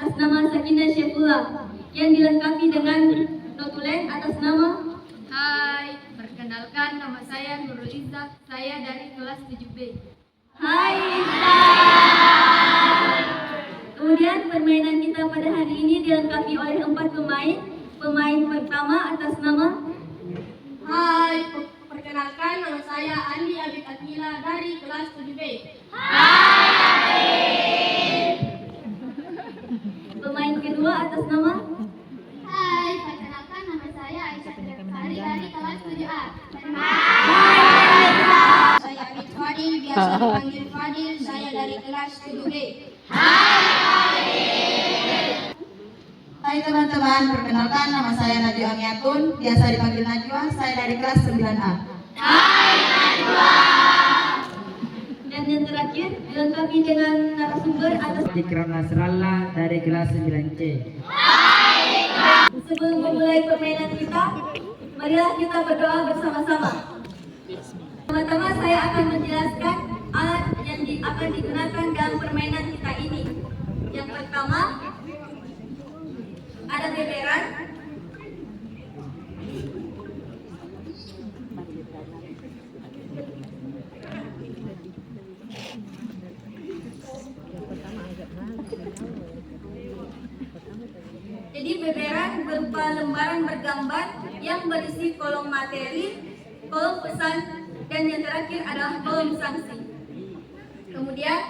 atas nama Sakinah Syaifullah yang dilengkapi dengan notulen atas nama. Hai, perkenalkan nama saya Nurul Izzah, saya dari kelas 7B. Hai Kemudian permainan kita pada hari ini dilengkapi oleh 4 pemain. Pemain pertama atas nama. Hai, perkenalkan nama saya Andi Abid Akila dari kelas 7B. Pemain kedua atas nama. Hai, perkenalkan nama saya Aisyah Triaksari dari kelas 7A. Saya Abid Fadil, biasa dipanggil Fadil, saya dari kelas 7B. Hai teman-teman, perkenalkan nama saya Najwa Amiatun, biasa dipanggil Najwa, saya dari kelas 9A. Dan yang terakhir dilengkapi dengan narasumber atas. Ikram Nasrallah dari kelas 9C. Sebelum memulai permainan kita, marilah kita berdoa bersama-sama. Pertama-tama saya akan menjelaskan alat yang akan digunakan dalam permainan kita ini. Yang pertama, ada beberan. Jadi beberan berupa lembaran bergambar yang berisi kolom materi, kolom pesan, dan yang terakhir adalah kolom sanksi. Kemudian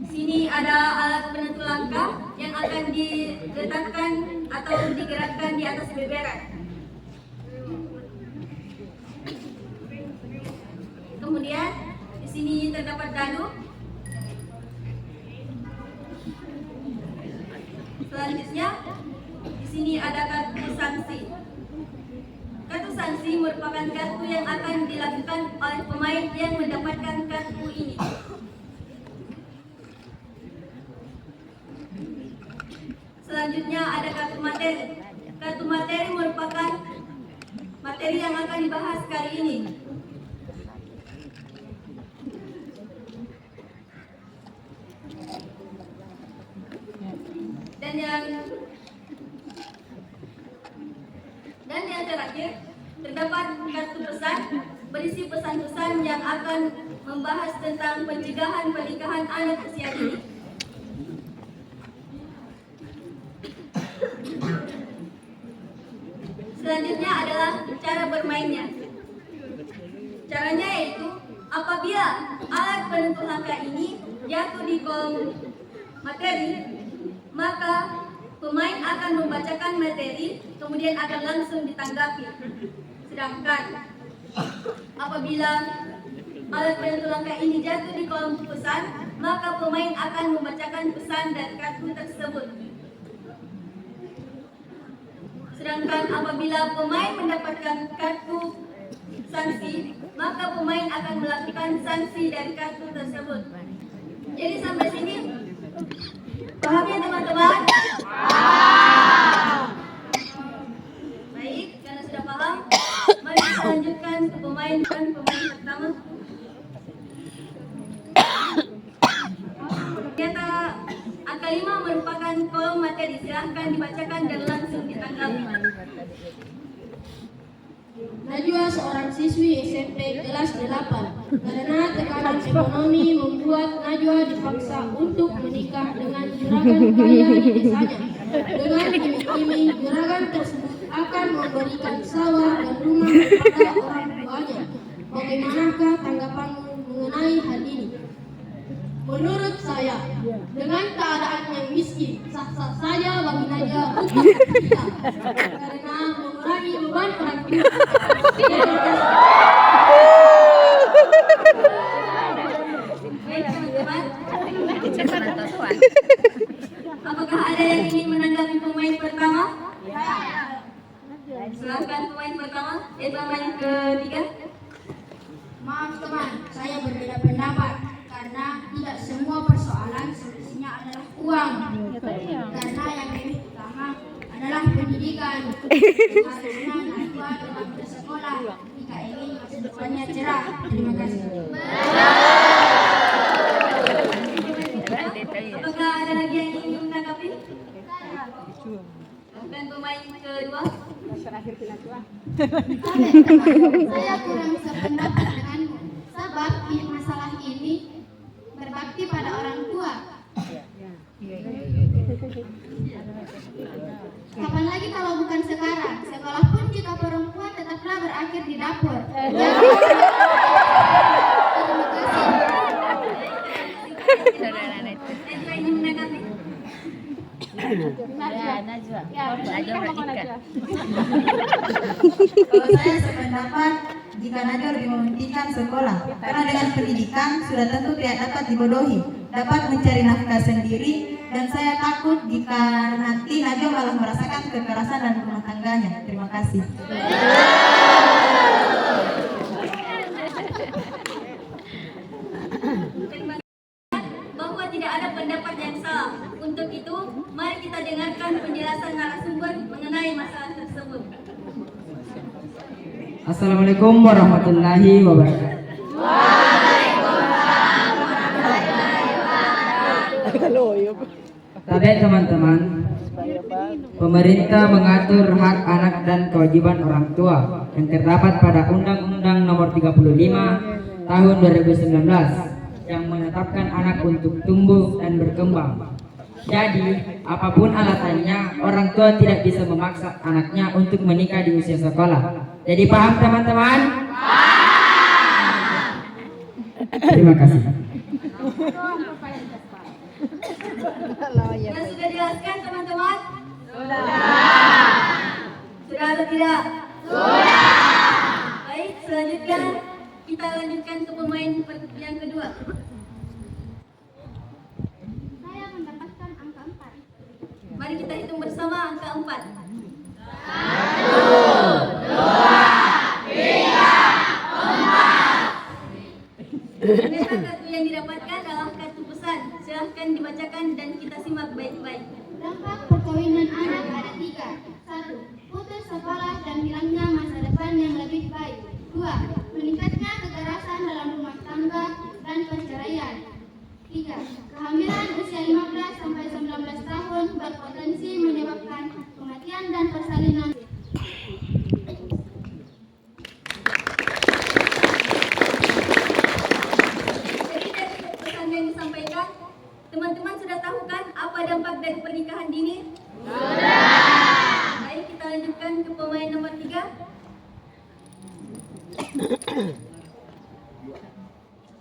di sini ada alat penentu langkah yang akan diletakkan atau digerakkan di atas beberan. Kemudian di sini terdapat dadu. Selanjutnya di sini ada kartu sanksi. Kartu sanksi merupakan kartu yang akan dilakukan oleh pemain yang mendapatkan kartu ini. Selanjutnya ada kartu materi. Kartu materi merupakan materi yang akan dibahas kali ini. Dan yang terakhir terdapat kartu pesan berisi pesan-pesan yang akan membahas tentang pencegahan pernikahan anak usia dini. Selanjutnya adalah cara bermainnya. Caranya yaitu apabila alat penentu langkah ini jatuh di kolom materi, maka pemain akan membacakan materi, kemudian akan langsung ditanggapi. Sedangkan apabila alat penentu langkah ini jatuh di kolom pesan, maka pemain akan membacakan pesan dan kartu tersebut. Sedangkan apabila pemain mendapatkan kartu sanksi, maka pemain akan melakukan sanksi dari kartu tersebut. Jadi sampai sini paham ya teman-teman? Baik, karena sudah paham, mari kita lanjutkan ke pemain pertama. Ternyata angka 5 merupakan kolom materi, silahkan dibacakan dan langsung ditanggapi. Najwa seorang siswi SMP kelas 8. Karena tekanan ekonomi membuat Najwa dipaksa untuk menikah dengan juragan kaya di desanya. Dengan iming-iming juragan tersebut akan memberikan sawah dan rumah kepada orang tuanya. Bagaimanakah tanggapanmu mengenai hal ini? Menurut saya, dengan keadaan yang miskin, sah-sah saja bagi Najwa untuk menikah karena mengurangi beban orang tua. Baik teman-teman, apakah ada yang ingin menanggapi pemain pertama? Silahkan pemain pertama, pemain ketiga. Maaf teman, saya berbeda pendapat karena tidak semua persoalan solusinya adalah uang. Karena yang lebih utama adalah pendidikan. Harusnya Najwa tetap bersekolah jika ingin masa depannya cerah. Terima kasih. Apakah ada lagi yang ingin Dan pemain kedua. Saya kurang sependapat denganmu, sebab masalah ini berbakti pada orang tua. Kapan lagi kalau bukan sekarang? Sekolah pun jika perempuan tetaplah berakhir di dapur. Terima kasih. Najwa ingin menanggapi. Kalau saya sependapat, jika Najwa lebih mementingkan sekolah, karena dengan pendidikan sudah tentu tidak dapat dibodohi, dapat mencari nafkah sendiri, dan saya takut jika nanti Najwa malah merasakan kekerasan dalam rumah tangganya. Terima kasih. Bahwa tidak ada pendapat yang salah. Untuk itu, mari kita dengarkan penjelasan narasumber mengenai masalah tersebut. Assalamualaikum warahmatullahi wabarakatuh. Tadi teman-teman, pemerintah mengatur hak anak dan kewajiban orang tua yang terdapat pada Undang-Undang Nomor 35 Tahun 2019 yang menetapkan anak untuk tumbuh dan berkembang. Jadi, apapun alasannya, orang tua tidak bisa memaksa anaknya untuk menikah di usia sekolah. Jadi paham teman-teman? Terima kasih. Yang sudah dijelaskan teman-teman? Sudah atau tidak? Baik, selanjutnya kita lanjutkan ke pemain yang kedua. Saya mendapatkan angka 4. Mari kita hitung bersama angka 4. Ternyata kartu yang didapatkan adalah kartu pesan. Silahkan dibacakan dan kita simak baik-baik. Dampak perkawinan anak ada 3. 1. Putus sekolah dan hilangnya masa depan yang lebih baik. 2. Meningkatnya kekerasan dalam rumah tangga dan perceraian. 3. Kehamilan usia 15 sampai 19 tahun berpotensi menyebabkan kematian dan persalinan. Jadi dari pesan yang disampaikan, teman-teman sudah tahu kan apa dampak dari pernikahan dini? Sudah. Baik, kita lanjutkan ke pemain nomor 3.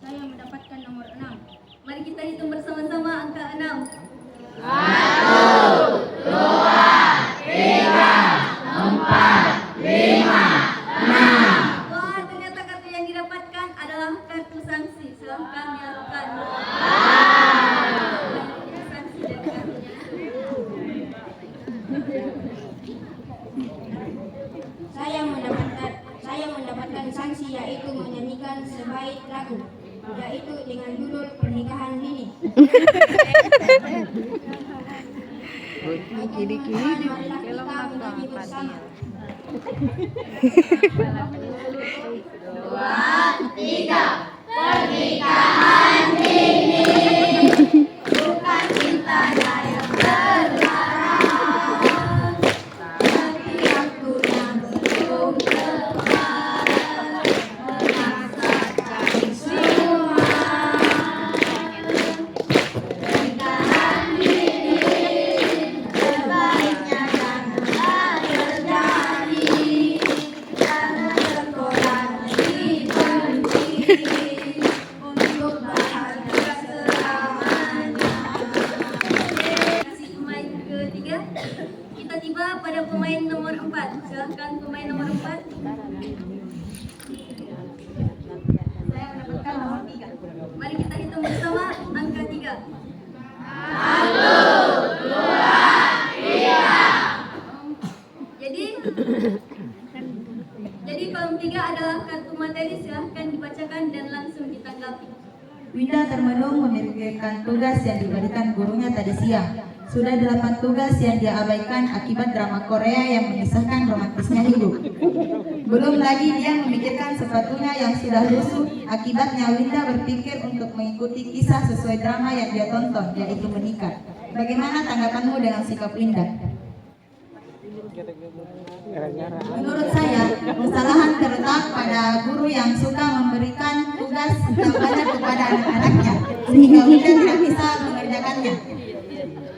Saya mendapatkan nomor 6. Mari kita hitung bersama-sama angka 6. Wah, ternyata kartu yang didapatkan adalah kartu sanksi. Silahkan dilakukan. Sanksi dari kartunya. Saya mendapatkan sanksi yaitu menyanyikan sebaik lagu, yaitu dengan judul Pernikahan Dini. Marilah kita menyanyi bersama. Kasih pemain ketiga. Kita tiba pada pemain nomor 4. Silahkan pemain nomor 4. Saya mendapatkan nomor 3. Mari kita hitung bersama angka 3. Jadi kolom 3 adalah kartu materi. Silahkan dibacakan dan langsung ditanggapi. Winda termenung memikirkan tugas yang diberikan gurunya tadi siang. Sudah 8 tugas yang dia abaikan akibat drama Korea yang mengisahkan romantisnya hidup. Belum lagi dia memikirkan sepatunya yang sudah lusuh. Akibatnya Winda berpikir untuk mengikuti kisah sesuai drama yang dia tonton, yaitu menikah. Bagaimana tanggapanmu dengan sikap Winda? Menurut saya, kesalahan terletak pada guru yang suka memberikan tugas yang banyak kepada anak-anaknya, sehingga Winda tidak bisa mengerjakannya.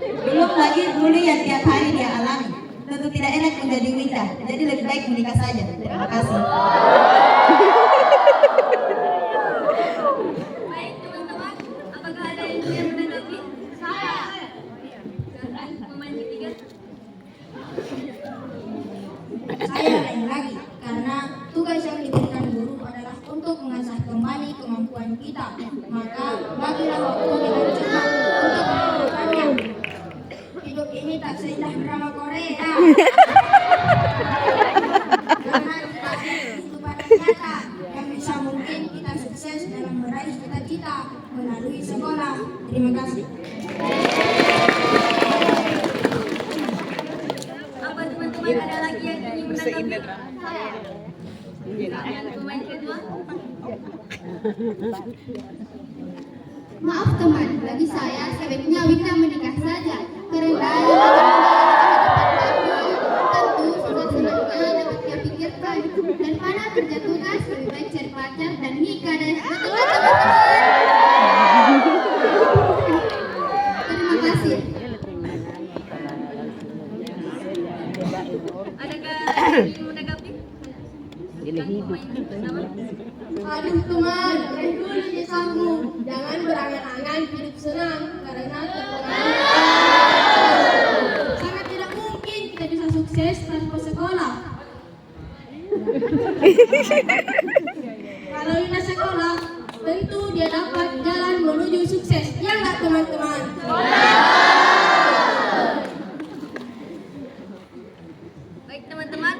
Belum lagi bully yang tiap hari dia alami. Tentu tidak enak menjadi Winda, jadi lebih baik menikah saja. Terima kasih. Baik teman-teman, apakah ada yang ingin menanggapi? Saya. Silakan pemain ketiga. Saya lain lagi, karena tugas yang diberikan guru adalah untuk mengasah kembali kemampuan kita. Maka bagilah waktu dengan cepat untuk melakukannya. Hidup ini tak seindah drama Korea. Karena kita itu pada nyata yang bisa mungkin kita sukses dalam meraih cita-cita melalui sekolah. Terima kasih. Apa teman-teman ada lagi yang ingin menanggapi? Saya. Silakan pemain kedua. Maaf teman, bagi saya sebaiknya Winda menikah saja. Karena yang akan menjalani tentu senang-senangnya dapat dia pikirkan. Daripada kerja tugas, lebih baik cari pacar dan nikah deh. Betul kan teman-teman? Terima kasih. Adakah yang ingin menanggapi? Aduh teman, raih dulu kisahmu. Jangan berangan-angan hidup senang karena sangat tidak mungkin kita bisa sukses tanpa sekolah. Kalau Lina sekolah, tentu dia dapat jalan menuju sukses. Ya nggak teman-teman? Baik teman-teman,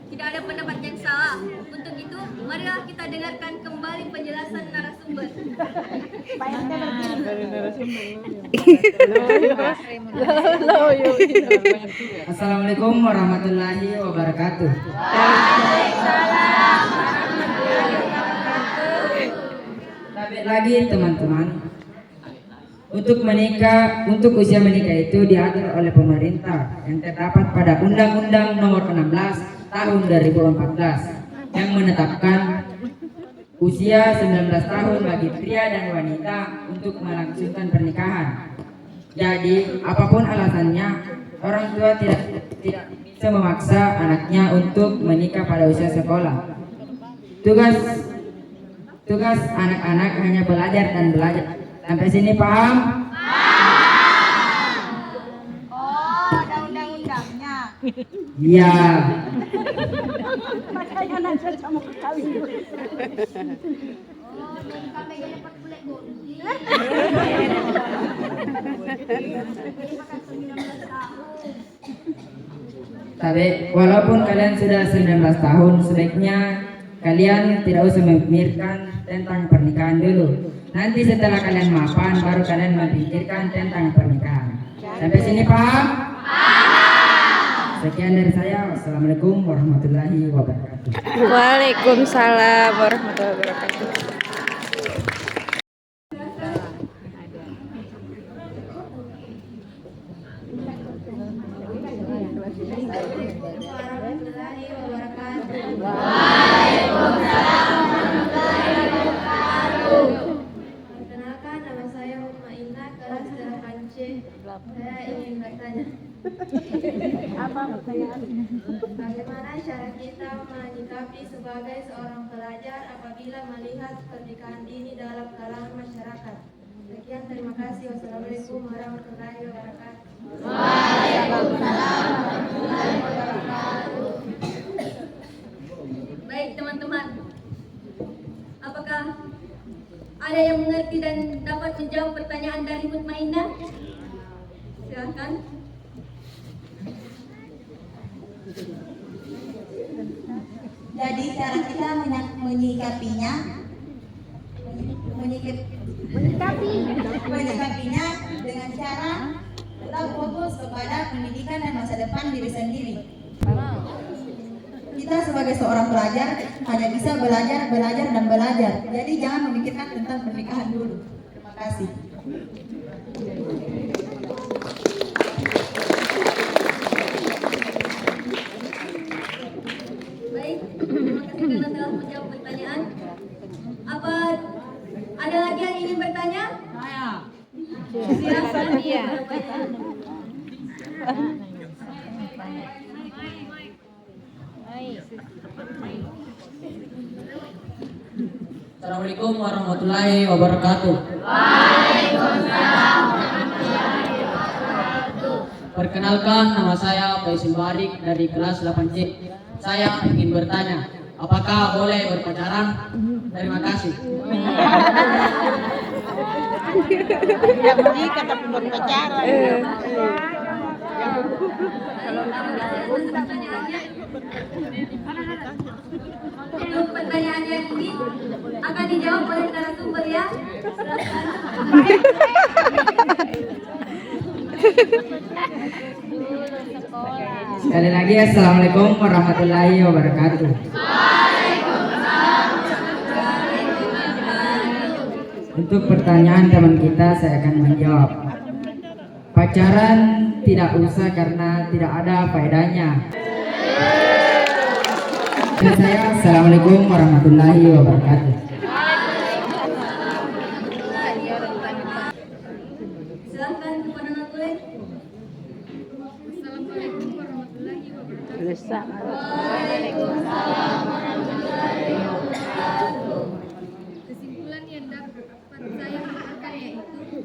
tidak ada pendapat yang salah. Untuk itu, marilah kita dengarkan kembali penjelasan narasumber. Assalamualaikum warahmatullahi wabarakatuh. Tapi lagi teman-teman, untuk usia menikah itu diatur oleh pemerintah yang terdapat pada Undang-Undang Nomor 16 Tahun 2014 yang menetapkan usia 19 tahun bagi pria dan wanita untuk melangsungkan pernikahan. Jadi, apapun alasannya, orang tua tidak bisa memaksa anaknya untuk menikah pada usia sekolah. Tugas anak-anak hanya belajar dan belajar. Sampai sini paham? Oh, ada undang-undangnya. Iya. Oh, dan kami dapat kulit bondi. Tapi walaupun kalian sudah 19 tahun, sebaiknya kalian tidak usah memikirkan tentang pernikahan dulu. Nanti setelah kalian mapan, baru kalian memikirkan tentang pernikahan. Sampai sini paham? Sekian dari saya. Wassalamualaikum warahmatullahi wabarakatuh. Waalaikumsalam warahmatullahi wabarakatuh. Warahmatullahi wabarakatuh. Perkenalkan, nama saya Umma Indah, kelas 8C. Saya ingin bertanya. Bagaimana cara kita menyikapi sebagai seorang pelajar apabila melihat pernikahan dini dalam kalangan masyarakat? Sekian, terima kasih. Wassalamualaikum warahmatullahi wabarakatuh. Baik teman-teman, apakah ada yang mengerti dan dapat menjawab pertanyaan dari Mutmainah? Silakan. Jadi cara kita menyikapinya dengan cara tetap fokus kepada pendidikan dan masa depan diri sendiri. Kita sebagai seorang pelajar hanya bisa belajar dan belajar. Jadi jangan memikirkan tentang pernikahan dulu. Terima kasih. Assalamualaikum warahmatullahi wabarakatuh. Perkenalkan, nama saya Faisil Barik dari kelas 8C. Saya ingin bertanya, apakah boleh berpacaran? Terima kasih. Ya menikah tapi berpacaran. Untuk pertanyaan yang ini akan dijawab oleh narasumber ya. Sekali lagi, Assalamualaikum warahmatullahi wabarakatuh. Untuk pertanyaan teman kita, saya akan menjawab. Pacaran tidak usah karena tidak ada faedahnya. Dan saya, Assalamualaikum warahmatullahi wabarakatuh. Silakan kepada Natulek. Kesimpulan yang dapat saya katakan yaitu: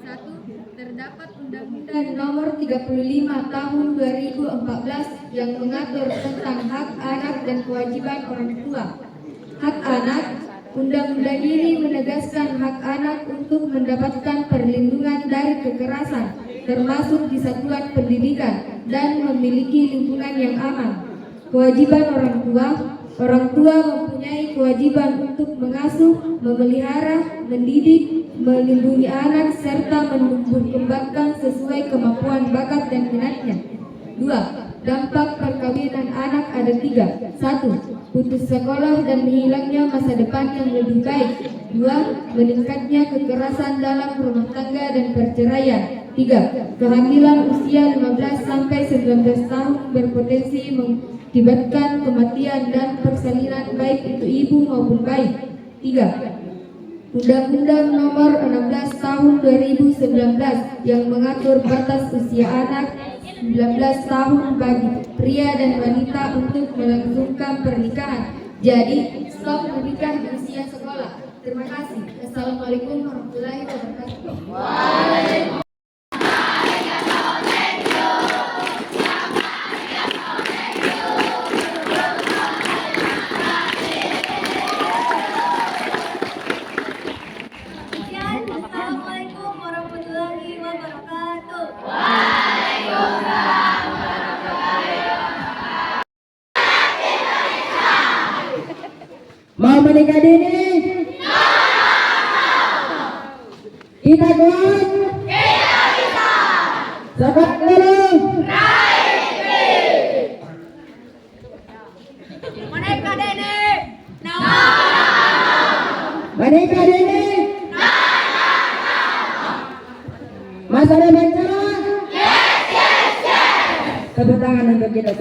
1. Terdapat Undang-Undang Nomor 35 Tahun 2014 yang mengatur tentang hak anak dan kewajiban orang tua. Hak anak, undang-undang ini menegaskan hak anak untuk mendapatkan perlindungan dari kekerasan, termasuk di satuan pendidikan dan memiliki lingkungan yang aman. Kewajiban orang tua mempunyai kewajiban untuk mengasuh, memelihara, mendidik, melindungi anak serta menumbuh kembangkan sesuai kemampuan bakat dan minatnya. 2. Dampak perkawinan anak ada 3. 1. Putus sekolah dan hilangnya masa depan yang lebih baik. 2. Meningkatnya kekerasan dalam rumah tangga dan perceraian. 3. Kehamilan usia 15 sampai 19 tahun berpotensi mengakibatkan kematian dan persalinan baik itu ibu maupun bayi. 3. Undang-Undang Nomor 16 Tahun 2019 yang mengatur batas usia anak 19 tahun bagi pria dan wanita untuk melangsungkan pernikahan. Jadi, stop menikah di usia sekolah. Terima kasih. Assalamualaikum warahmatullahi wabarakatuh. Assalamualaikum warahmatullahi wabarakatuh. Mau menikah dini? Kita kuat? Kita bisa. Sebat dulu. Menikah dini. Menikah dini? Masa depan cerah? Yes. Tepuk tangan untuk kita.